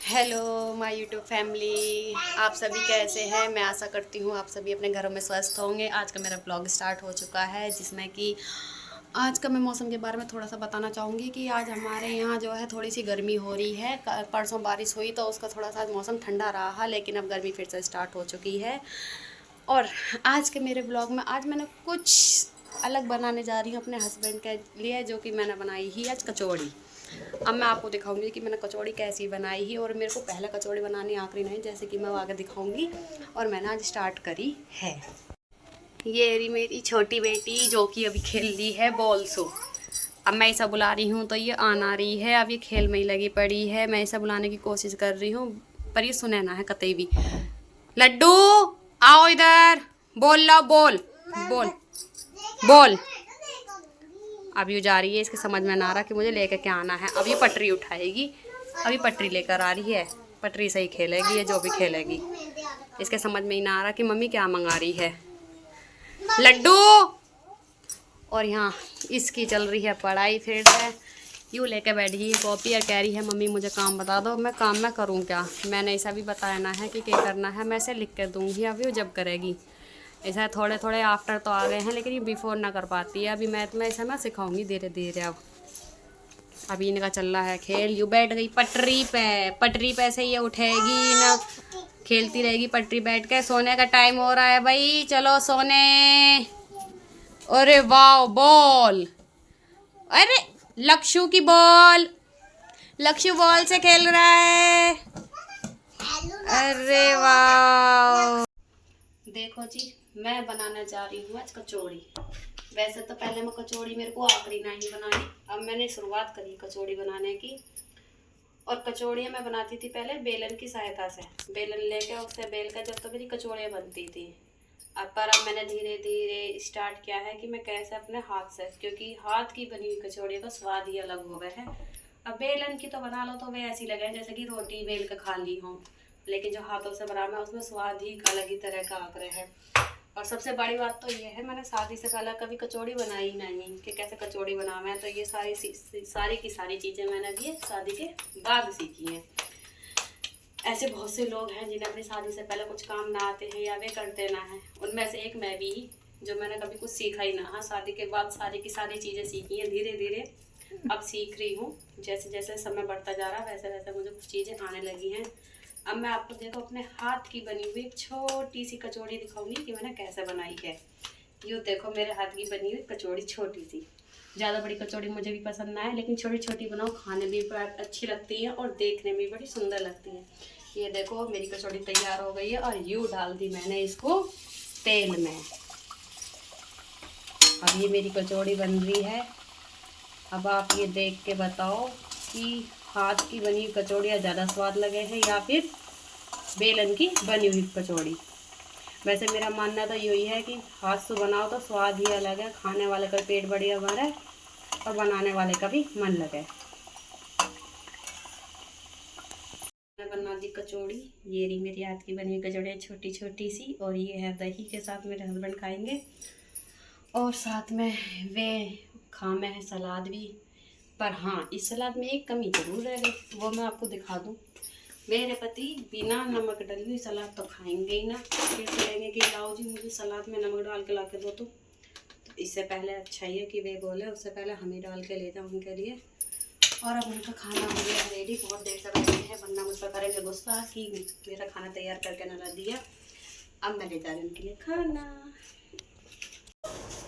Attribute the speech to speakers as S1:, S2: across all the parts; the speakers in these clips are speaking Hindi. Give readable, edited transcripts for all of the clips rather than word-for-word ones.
S1: हेलो माय यूट्यूब फैमिली, आप सभी कैसे हैं। मैं आशा करती हूँ आप सभी अपने घरों में स्वस्थ होंगे। आज का मेरा ब्लॉग स्टार्ट हो चुका है, जिसमें कि आज का मैं मौसम के बारे में थोड़ा सा बताना चाहूँगी कि आज हमारे यहाँ जो है थोड़ी सी गर्मी हो रही है। परसों बारिश हुई तो उसका थोड़ा सा मौसम ठंडा रहा, लेकिन अब गर्मी फिर से स्टार्ट हो चुकी है। और आज के मेरे ब्लॉग में आज मैंने कुछ अलग बनाने जा रही हूँ अपने हस्बैंड के लिए, जो कि मैंने बनाई ही आज कचौड़ी। अब मैं आपको दिखाऊंगी कि मैंने कचौड़ी कैसी बनाई है, और मेरे को पहले कचौड़ी बनानी आखिरी नहीं, जैसे कि मैं वो आगे दिखाऊंगी। और मैंने आज स्टार्ट करी है। ये रही मेरी छोटी बेटी, जो कि अभी खेल रही है बॉल सो। अब मैं ऐसा बुला रही हूँ तो ये आना रही है, अब ये खेल में ही लगी पड़ी है। मैं ऐसा बुलाने की कोशिश कर रही हूँ, पर ये सुने ना है कतई भी। लड्डू आओ इधर, बोल लो, बोल बोल बोल। अब ये जा रही है, इसके समझ में ना आ रहा कि मुझे लेकर क्या आना है। अब ये पटरी उठाएगी, अभी पटरी लेकर आ रही है, पटरी से ही खेलेगी, ये जो भी खेलेगी। इसके समझ में ही ना आ रहा कि मम्मी क्या मंगा रही है। लड्डू। और यहाँ इसकी चल रही है पढ़ाई, फिर से यूँ लेके बैठी है कॉपी और कह रही है मम्मी मुझे काम बता दो। मैं काम मैं करूँ क्या, मैंने ऐसा भी बताया ना है कि क्या करना है, मैं ऐसे लिख कर दूँगी, अभी वो जब करेगी। ऐसा थोड़े थोड़े आफ्टर तो आ गए हैं, लेकिन ये बिफोर ना कर पाती है। अभी मैं तुम्हें ऐसा मैं सिखाऊंगी धीरे धीरे। अब अभी इनका चल रहा है खेल। यू बैठ गई पटरी पे, पटरी पे से ये उठेगी ना, खेलती रहेगी पटरी बैठ के। सोने का टाइम हो रहा है भाई, चलो सोने। अरे वाह बॉल, अरे लक्षु की बॉल, लक्षु बॉल से खेल रहा है। अरे वाह, देखो जी मैं बनाने जा रही हूँ आज कचौड़ी। वैसे तो पहले मैं कचौड़ी मेरे को आखिरी नहीं बनानी, अब मैंने शुरुआत करी कचौड़ी बनाने की। और कचौड़ियाँ मैं बनाती थी पहले बेलन की सहायता से, बेलन लेके उससे बेल कर जब तो मेरी कचौड़ियाँ बनती थी। अब मैंने धीरे धीरे स्टार्ट किया है कि मैं कैसे अपने हाथ से, क्योंकि हाथ की बनी हुई कचौड़ी का स्वाद ही अलग हो गया है। अब बेलन की तो बना लो तो वे ऐसी लगे जैसे कि रोटी बेल के खा ली हूँ, लेकिन जो हाथों से बना मैं उसमें स्वाद ही अलग ही तरह का आग्रह है। और सबसे बड़ी बात तो ये है, मैंने शादी से पहले कभी कचौड़ी बनाई नहीं कि कैसे कचौड़ी बनाना है। तो ये सारी की सारी चीज़ें मैंने भी शादी के बाद सीखी हैं। ऐसे बहुत से लोग हैं जिन्हें अपनी शादी से पहले कुछ काम ना आते हैं या वे करते ना हैं, उनमें से एक मैं भी, जो मैंने कभी कुछ सीखा ही ना। हाँ, शादी के बाद सारी की सारी चीज़ें सीखी हैं धीरे धीरे, अब सीख रही हूँ। जैसे जैसे समय बढ़ता जा रहा है वैसे वैसे मुझे कुछ चीज़ें आने लगी हैं। अब मैं आपको देखो अपने हाथ की बनी हुई एक छोटी सी कचौड़ी दिखाऊंगी कि मैंने कैसे बनाई है। यूँ देखो मेरे हाथ की बनी हुई कचौड़ी छोटी सी। ज़्यादा बड़ी कचौड़ी मुझे भी पसंद ना है, लेकिन छोटी छोटी बनाओ, खाने में भी अच्छी लगती है और देखने में भी बड़ी सुंदर लगती है। ये देखो मेरी कचौड़ी तैयार हो गई है, और यूँ डाल दी मैंने इसको तेल में। अब ये मेरी कचौड़ी बन रही है। अब आप ये देख के बताओ कि हाथ की बनी हुई कचौड़ियाँ ज़्यादा स्वाद लगे हैं या फिर बेलन की बनी हुई कचौड़ी। वैसे मेरा मानना तो यही है कि हाथ से बनाओ तो स्वाद ही अलग है, खाने वाले का पेट बढ़िया भरे और बनाने वाले का भी मन लगे। मैं बना दी कचौड़ी, ये रही मेरी हाथ की बनी हुई कचौड़ी छोटी छोटी सी, और ये है दही के साथ मेरे हस्बैंड खाएंगे। और साथ में वे खामे है सलाद भी। पर हाँ, इस सलाद में एक कमी जरूर रह गई, वो मैं आपको दिखा दूँ। मेरे पति बिना नमक डली हुई सलाद तो खाएंगे ही ना, फिर कहेंगे कि लाओ जी मुझे सलाद में नमक डाल के ला के दो। तो इससे पहले अच्छा ही है कि वे बोले, उससे पहले हम ही डाल के ले जाओ उनके लिए। और अब उनका खाना हो गया रेडी, बहुत देर से बैठे हैं, वरना मुझ पर करेंगे गुस्सा कि मेरा खाना तैयार करके न ला दिया। अब मैं ले जा रही हूँ उनके लिए खाना।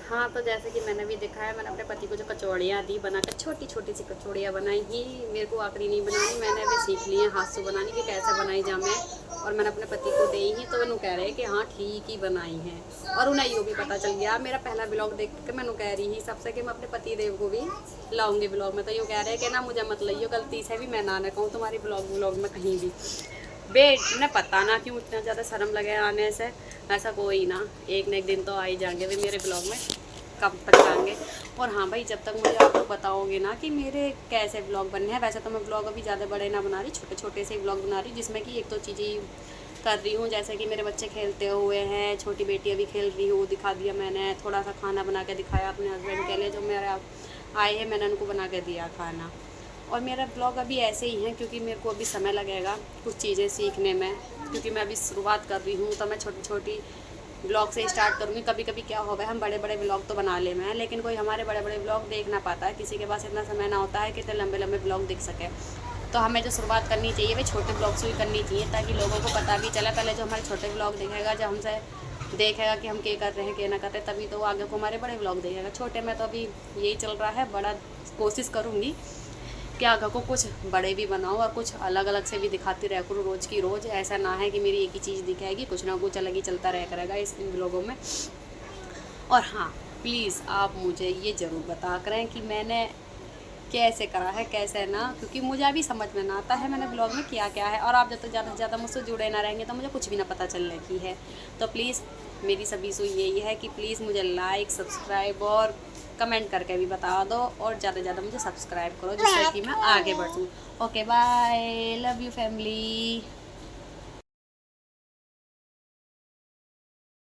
S1: हाँ, तो जैसे कि मैंने भी दिखाया, मैंने अपने पति को जो कचौड़ियाँ दी बनाकर, छोटी छोटी सी कचौड़ियाँ बनाई ही। मेरे को आखिरी नहीं बनानी, मैंने अभी सीख ली है हाथ से बनानी कि कैसे बनाई जाए। और मैंने अपने पति को दी ही, तो उन्होंने कह रहे हैं कि हाँ ठीक ही बनाई है। और उन्हें ये भी पता चल गया, मेरा पहला ब्लॉग देख के मैंने कह रही ही सबसे कि मैं अपने पति देव को भी लाऊंगी ब्लॉग में। तो यूँ कह रहे हैं कि ना मुझे मत लाइयो, गलती से भी मैं ना कहूँ तुम्हारी ब्लॉग में कहीं भी। बेट ने पता ना क्यों इतना ज़्यादा शर्म लगे आने से। ऐसा कोई ना, एक न एक दिन तो आ ही जाएंगे वे मेरे ब्लॉग में, कब तक आएंगे। और हाँ भाई, जब तक मुझे आप लोग बताओगे ना कि मेरे कैसे ब्लॉग बनने हैं। वैसे तो मैं ब्लॉग अभी ज़्यादा बड़े ना बना रही, छोटे छोटे से ब्लॉग बना रही, जिसमें कि एक दो चीज़ें कर रही हूँ। जैसे कि मेरे बच्चे खेलते हुए हैं, छोटी बेटी अभी खेल रही हूँ, दिखा दिया मैंने। थोड़ा सा खाना बना के दिखाया अपने हस्बैंड के लिए, जो मेरे आए हैं मैंने उनको बना के दिया खाना। और मेरा ब्लॉग अभी ऐसे ही है क्योंकि मेरे को अभी समय लगेगा कुछ चीज़ें सीखने में, क्योंकि मैं अभी शुरुआत कर रही हूँ। तो मैं छोटी छोटी ब्लॉग से स्टार्ट करूँगी। कभी कभी क्या होगा, हम बड़े बड़े ब्लॉग तो बना ले हैं, लेकिन कोई हमारे बड़े बड़े ब्लॉग देख ना पाता है, किसी के पास इतना समय ना होता है कि इतने लंबे लंबे ब्लॉग दिख सके। तो हमें जो शुरुआत करनी चाहिए वे छोटे ब्लॉग से ही करनी चाहिए, ताकि लोगों को पता भी चले। पहले जो हमारे छोटे ब्लॉग देखेगा, जब हमसे देखेगा कि हम क्या कर रहे हैं क्या ना कर रहे, तभी तो वो आगे को हमारे बड़े ब्लॉग देखेगा। छोटे में तो अभी यही चल रहा है, बड़ा कोशिश करूँगी कि आगे को कुछ बड़े भी बनाओ और कुछ अलग अलग से भी दिखाती रह करूँ रोज़ की रोज़। ऐसा ना है कि मेरी एक ही चीज़ दिखाएगी, कुछ ना कुछ अलग ही चलता रह करेगा इन ब्लॉगों में। और हाँ, प्लीज़ आप मुझे ये ज़रूर बता करें कि मैंने कैसे करा है कैसे ना, क्योंकि मुझे अभी समझ में ना आता है मैंने ब्लॉग में किया क्या है। और आप जब तक ज़्यादा से ज़्यादा मुझसे जुड़े ना रहेंगे तो मुझे कुछ भी ना पता चलने की है। तो प्लीज़ मेरी सभी से यही है कि प्लीज़ मुझे लाइक सब्सक्राइब और कमेंट करके भी बता दो, और ज़्यादा से ज़्यादा मुझे सब्सक्राइब करो जिससे कि मैं आगे बढ़ूँ। Okay bye, love you family.